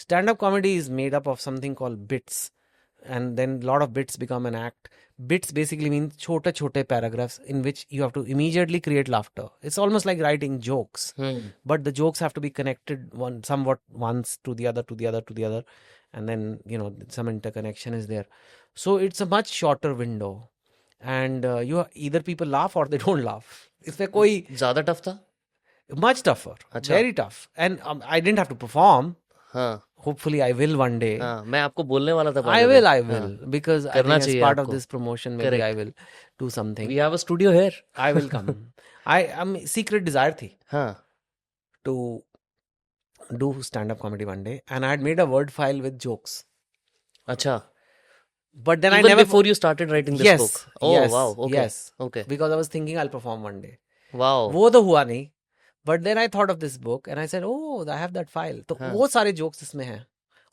Stand up comedy is made up of something called bits, and then a lot of bits become an act. Bits basically mean छोटे paragraphs in which you have to immediately create laughter. It's almost like writing jokes, but the jokes have to be connected somewhat once to the other, to the other, to the other, and then some interconnection is there. So it's a much shorter window, and either people laugh or they don't laugh. इसमें कोई ज्यादा tough था? much tougher, अच्छा। very tough, and I didn't have to perform. हाँ Hopefully I will one day. हाँ, मैं आपको बोलने वाला था I पहले will, से। I will, हाँ, because I करना think as चाहिए part of आपको। this promotion, maybe I Correct. will do something. We have a studio here. I will come. I'm secret desire थी हाँ to do stand-up comedy one day, and I had made a word file with jokes. अच्छा। But then I Even never. before you started writing this Yes, book. Oh yes, wow. Okay. yes. Okay. Because I was thinking I'll perform one day. Wow. वो तो हुआ नहीं. But then I thought of this book and I said, oh, I have that file. तो हाँ. वो सारे jokes इसमें हैं.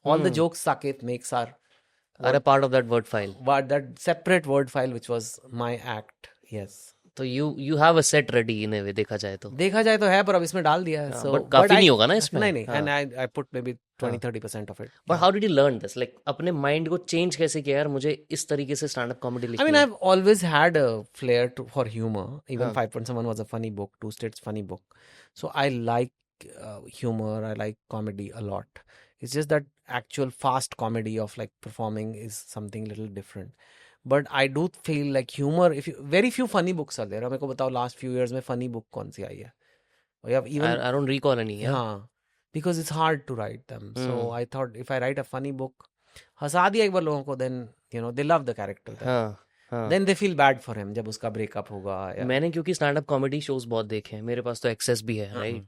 All the jokes Saket makes are a part of that word file. but that separate word file which was my act. Yes. तो you have a set ready in a way, देखा जाए तो। देखा जाए तो है, पर अब इसमें डाल दिया है. So but काफी नहीं होगा ना इसमें? नहीं. And I put maybe 20-30% of it. But how did you learn this? Like अपने mind को change कैसे किया यार, मुझे इस तरीके से stand up comedy लिखनी I mean, है? I've always had a flair for humor. Even 5.1 was a funny book. Two States funny book. So I like humor. I like comedy a lot. It's just that actual fast comedy of like performing is something little different. But I do feel like humor. Very few funny books are there. मेरे को बताओ last few years में funny book कौन सी आई है? Or you have even I don't recall any. Yeah. हाँ, because it's hard to write them. So I thought if I write a funny book, हंसा दिया एक बार लोगों को, then they love the character. हाँ। Then they feel bad for him जब उसका breakup होगा. या मैंने क्योंकि स्टैंड अप कॉमेडी शोज बहुत देखे हैं, मेरे पास तो एक्सेस भी है, राइट?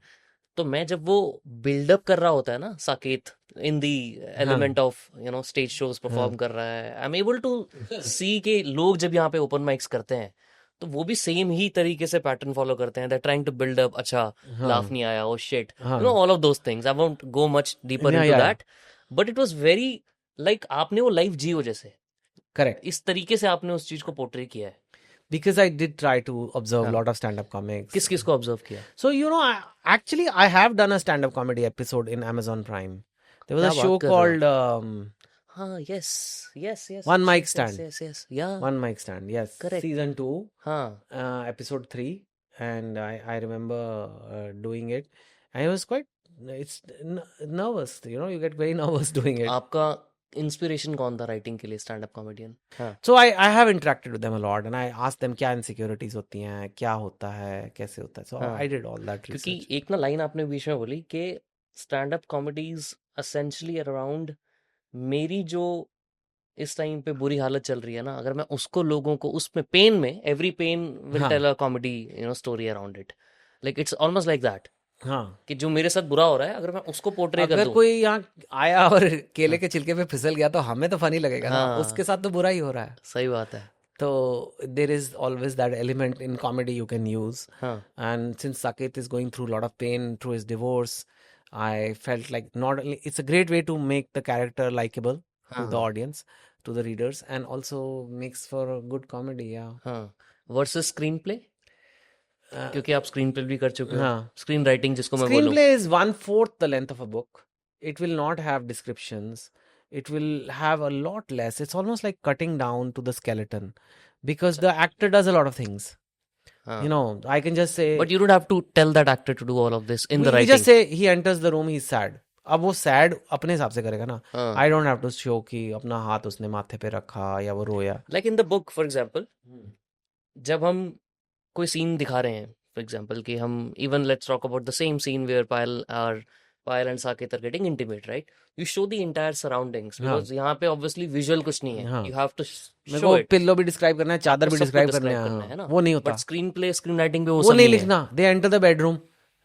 तो मैं जब वो बिल्डअप कर रहा होता है ना, Saket in the element of stage shows perform कर रहा है, I am able to see के लोग जब यहाँ पे ओपन माइक्स करते हैं तो वो भी सेम ही तरीके से पैटर्न फॉलो करते हैं. They trying to build up, अच्छा लाफ नहीं आया, oh shit, all of those things. I won't go much deeper into that, but it was very like आपने वो लाइफ जियो जैसे. करेक्ट. इस तरीके से आपने उस चीज को पोर्ट्रे किया है. Because I did try to observe a lot of stand-up comics. किस को ऑब्जर्व किया? So actually I have done a stand-up comedy episode in Amazon Prime. There was a show called yes. One Mic Stand. Yes. Yeah. One Mic Stand. Yes. Correct. Season 2. Episode 3. And I remember doing it. And I was quite nervous. You get very nervous doing it. आपका inspiration कौन था writing के लिए stand up comedian? So I have interacted with them a lot and I asked them क्या insecurities होती हैं, क्या होता है, कैसे होता है. So I did all that research. क्योंकि एक ना लाइन आपने बीच में बोली कि stand up comedies essentially around मेरी जो इस टाइम पे बुरी हालत चल रही है ना, अगर मैं उसको लोगों को उसमें पेन में, every pen will tell a comedy story around it. Like it's almost like that. हाँ, कि जो मेरे साथ बुरा हो रहा है अगर मैं उसको पोर्ट्रे कर दूं. अगर कोई यहाँ आया और केले के छिलके पे फिसल गया तो हमें तो फनी लगेगा ना, उसके साथ तो बुरा ही हो रहा है. सही बात है. तो there is always that element in comedy you can use. And since Saket is going through a lot of pain through his divorce, I felt like not only it's a great way to make the character likable to the audience, to the readers, and also makes for a good comedy. Versus screenplay, क्योंकि आप screen play भी कर चुके हो. Screen writing जिसको मैं बोलूं. Screenplay is 1/4 the length of a book. It will not have descriptions. It will have a lot less. It's almost like cutting down to the skeleton because the actor does a lot of things. I can just say. But you don't have to tell that actor to do all of this in the writing. We just say he enters the room, he's sad. अब वो sad अपने हिसाब से करेगा ना. I don't have to show कि अपना हाथ उसने माथे पे रखा या वो रोया. Like in the book, for example, जब हम कोई सीन दिखा रहे हैं, फॉर एग्जाम्पल कि हम even let's talk about the same scene where Payal and Saket are getting intimate, right? You show the entire surroundings because यहाँ पे ऑब्वियसली विजुअल कुछ नहीं है. You have to show it. Pillow भी डिस्क्राइब करना है, चादर भी डिस्क्राइब करना है ना, वो नहीं होता. But screen play, screen writing पे वो नहीं लिखना. They enter the bedroom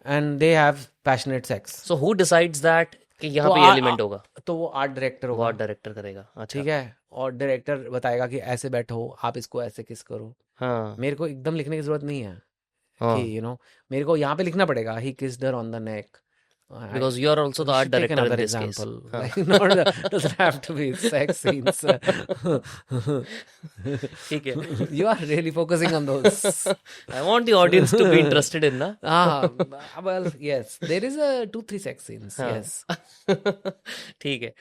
and they have passionate sex. So who decides that कि यहाँ पे एलिमेंट होगा? तो वो आर्ट डायरेक्टर होगा. आर्ट डायरेक्टर करेगा. अच्छा, ठीक है. और डायरेक्टर बताएगा कि ऐसे बैठो, आप इसको ऐसे किस करो. मेरे को एकदम लिखने की जरूरत नहीं है कि मेरे को यहाँ पे लिखना पड़ेगा he kissed her on the neck Because you are also the We art should take director in another this case. example. हाँ. Like, not doesn't have to be sex scenes. ठीक है. You are really focusing on those. I want the audience to be interested in, ना. Well, yes, there is a 2-3 sex scenes. हाँ. Yes. ठीक है.